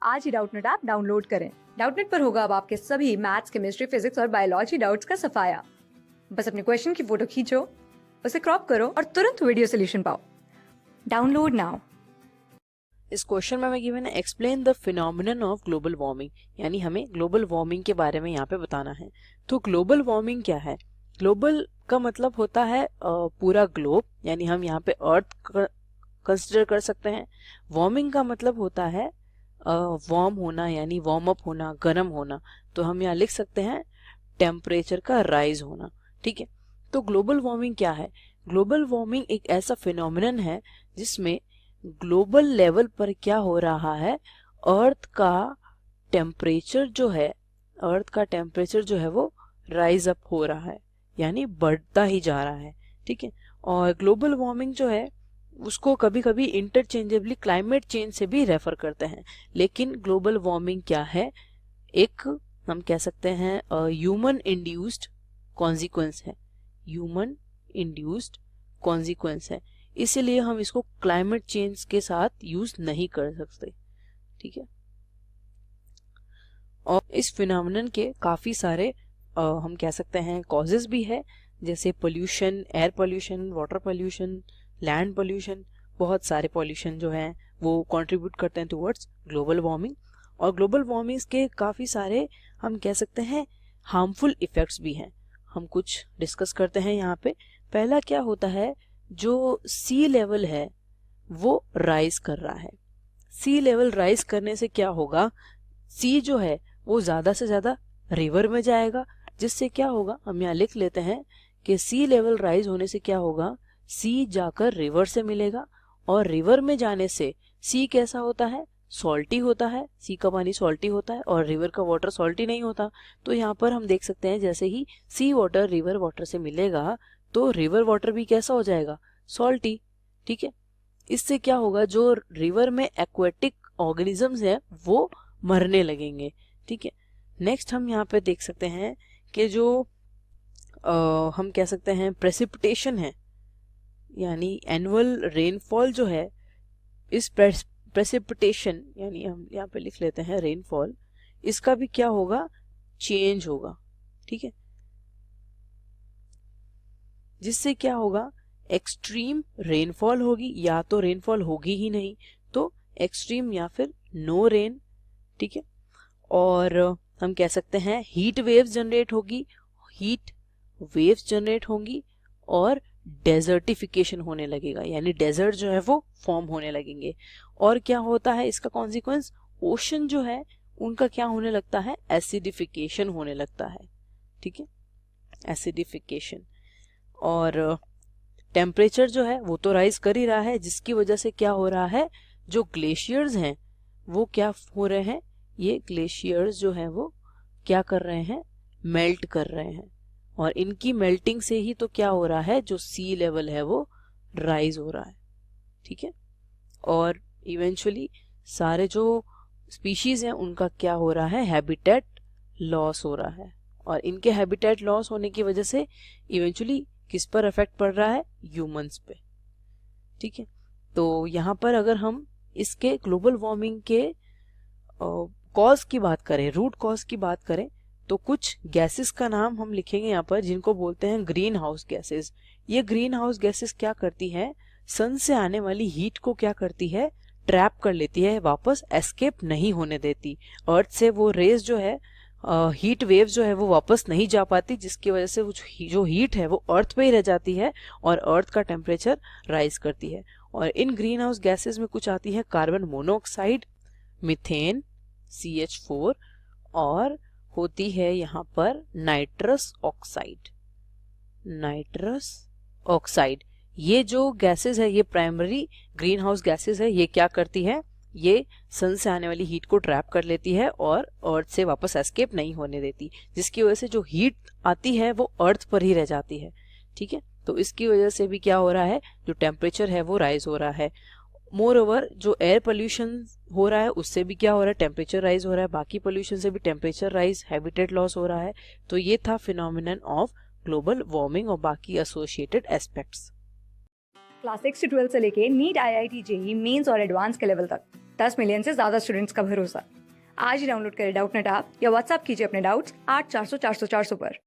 आज ही Doubtnut app download करें। Doubtnut पर होगा अब आपके सभी मैथ्स, केमिस्ट्री, फिजिक्स और बायोलॉजी डाउट्स का सफाया। बस अपने क्वेश्चन की फोटो खींचो, उसे क्रॉप करो और तुरंत वीडियो सोल्यूशन पाओ। Download now. इस क्वेश्चन में हमें गिवन है explain the phenomenon of global warming, यानी हमें ग्लोबल वार्मिंग के बारे में यहाँ पे बताना है। तो ग्लोबल वार्मिंग क्या है? ग्लोबल का मतलब होता है पूरा ग्लोब, यानी हम यहाँ पे अर्थ कंसिडर कर सकते हैं। वार्मिंग का मतलब होता है वार्म होना, यानी वार्म अप होना, गर्म होना। तो हम यहाँ लिख सकते हैं टेम्परेचर का राइज होना। ठीक है, तो ग्लोबल वार्मिंग क्या है? ग्लोबल वार्मिंग एक ऐसा फिनोमिनन है जिसमें ग्लोबल लेवल पर क्या हो रहा है, अर्थ का टेम्परेचर जो है वो राइज अप हो रहा है, यानी बढ़ता ही जा रहा है। ठीक है, और ग्लोबल वार्मिंग जो है उसको कभी कभी इंटरचेंजेबली क्लाइमेट चेंज से भी रेफर करते हैं। लेकिन ग्लोबल वार्मिंग क्या है? एक हम कह सकते हैं ह्यूमन इंड्यूस्ड कॉन्सिक्वेंस है, ह्यूमन इंड्यूस्ड कॉन्सिक्वेंस है। इसीलिए हम इसको क्लाइमेट चेंज के साथ यूज नहीं कर सकते। ठीक है, और इस फिनोमिनन के काफी सारे हम कह सकते हैं कॉजेज भी है, जैसे pollution, air pollution, water pollution, land pollution. बहुत सारे पोल्यूशन जो हैं वो कंट्रीब्यूट करते हैं टुवर्ड्स ग्लोबल वार्मिंग। और ग्लोबल वार्मिंग के काफी सारे हम कह सकते हैं हार्मफुल इफेक्ट्स भी हैं। हम कुछ डिस्कस करते हैं यहाँ पे। पहला क्या होता है, जो सी लेवल है वो राइज कर रहा है। सी लेवल राइज करने से क्या होगा, सी जो है वो ज्यादा से ज्यादा रिवर में जाएगा, जिससे क्या होगा, हम यहाँ लिख लेते हैं कि सी लेवल राइज होने से क्या होगा, सी जाकर रिवर से मिलेगा, और रिवर में जाने से सी कैसा होता है, सॉल्टी होता है। सी का पानी सॉल्टी होता है और रिवर का वाटर सॉल्टी नहीं होता। तो यहाँ पर हम देख सकते हैं जैसे ही सी वाटर रिवर वाटर से मिलेगा तो रिवर वाटर भी कैसा हो जाएगा, सॉल्टी। ठीक है, इससे क्या होगा, जो रिवर में एक्वेटिक ऑर्गेनिजम्स है वो मरने लगेंगे। ठीक है, नेक्स्ट हम यहाँ पे देख सकते हैं कि जो हम कह सकते हैं प्रेसिपिटेशन है, यानी एनुअल रेनफॉल जो है, इस प्रेसिपिटेशन यानी हम यहाँ पे लिख लेते हैं रेनफॉल, इसका भी क्या होगा, चेंज होगा। ठीक है, जिससे क्या होगा, एक्सट्रीम रेनफॉल होगी, या तो रेनफॉल होगी ही नहीं तो एक्सट्रीम या फिर नो रेन। ठीक है, और हम कह सकते हैं हीट वेव्स जनरेट होगी, हीट वेव्स जनरेट होंगी, और डेजर्टिफिकेशन होने लगेगा, यानी डेजर्ट जो है वो फॉर्म होने लगेंगे। और क्या होता है इसका कॉन्सिक्वेंस, ओशन जो है उनका क्या होने लगता है, एसिडिफिकेशन होने लगता है। ठीक है, एसिडिफिकेशन। और टेम्परेचर जो है वो तो राइज कर ही रहा है, जिसकी वजह से क्या हो रहा है, जो ग्लेशियर्स हैं वो क्या हो रहे हैं, ये ग्लेशियर्स जो है वो क्या कर रहे हैं, मेल्ट कर रहे हैं। और इनकी मेल्टिंग से ही तो क्या हो रहा है, जो सी लेवल है वो राइज हो रहा है। ठीक है, और इवेंचुअली सारे जो स्पीशीज हैं उनका क्या हो रहा है, हैबिटेट लॉस हो रहा है। और इनके हैबिटेट लॉस होने की वजह से इवेंचुअली किस पर इफेक्ट पड़ रहा है, ह्यूमंस पे। ठीक है, तो यहाँ पर अगर हम इसके ग्लोबल वार्मिंग के कॉज की बात करें, रूट कॉज की बात करें, तो कुछ गैसेस का नाम हम लिखेंगे यहाँ पर, जिनको बोलते हैं ग्रीन हाउस गैसेस। ये ग्रीन हाउस गैसेस क्या करती है, सन से आने वाली हीट को क्या करती है, ट्रैप कर लेती है, वापस एस्केप नहीं होने देती। अर्थ से वो रेज जो है, हीट वेव्स जो है वो वापस नहीं जा पाती, जिसकी वजह से वो जो हीट है वो अर्थ पे ही रह जाती है और अर्थ का टेम्परेचर राइज करती है। और इन ग्रीन हाउस गैसेस में कुछ आती है कार्बन मोनोऑक्साइड, मीथेन, CH4, और होती है यहाँ पर नाइट्रस ऑक्साइड। नाइट्रस ऑक्साइड, ये जो गैसेस है ये प्राइमरी ग्रीन हाउस गैसेस है। ये क्या करती है, ये सन से आने वाली हीट को ट्रैप कर लेती है और अर्थ से वापस एस्केप नहीं होने देती, जिसकी वजह से जो हीट आती है वो अर्थ पर ही रह जाती है। ठीक है, तो इसकी वजह से भी क्या हो रहा है, जो टेम्परेचर है वो राइज हो रहा है। मोर ओवर जो एयर पोल्यूशन हो रहा है उससे भी क्या हो रहा है, टेम्परेचर राइज हो रहा है। बाकी पोल्यूशन से भी टेम्परेचर राइज, हैबिटेट लॉस हो रहा है। तो ये था फिनोमिनन ऑफ ग्लोबल वार्मिंग और बाकी एसोसिएटेड एस्पेक्ट्स। क्लास 6 से 12 से लेके नीट, IIT, JEE मेंस और एडवांस के लेवल तक 10 मिलियन से ज्यादा स्टूडेंट्स का भरोसा। आज ही डाउनलोड करें डाउटनेट ऐप या व्हाट्सएप कीजिए अपने डाउट्स 8400 400 400 पर।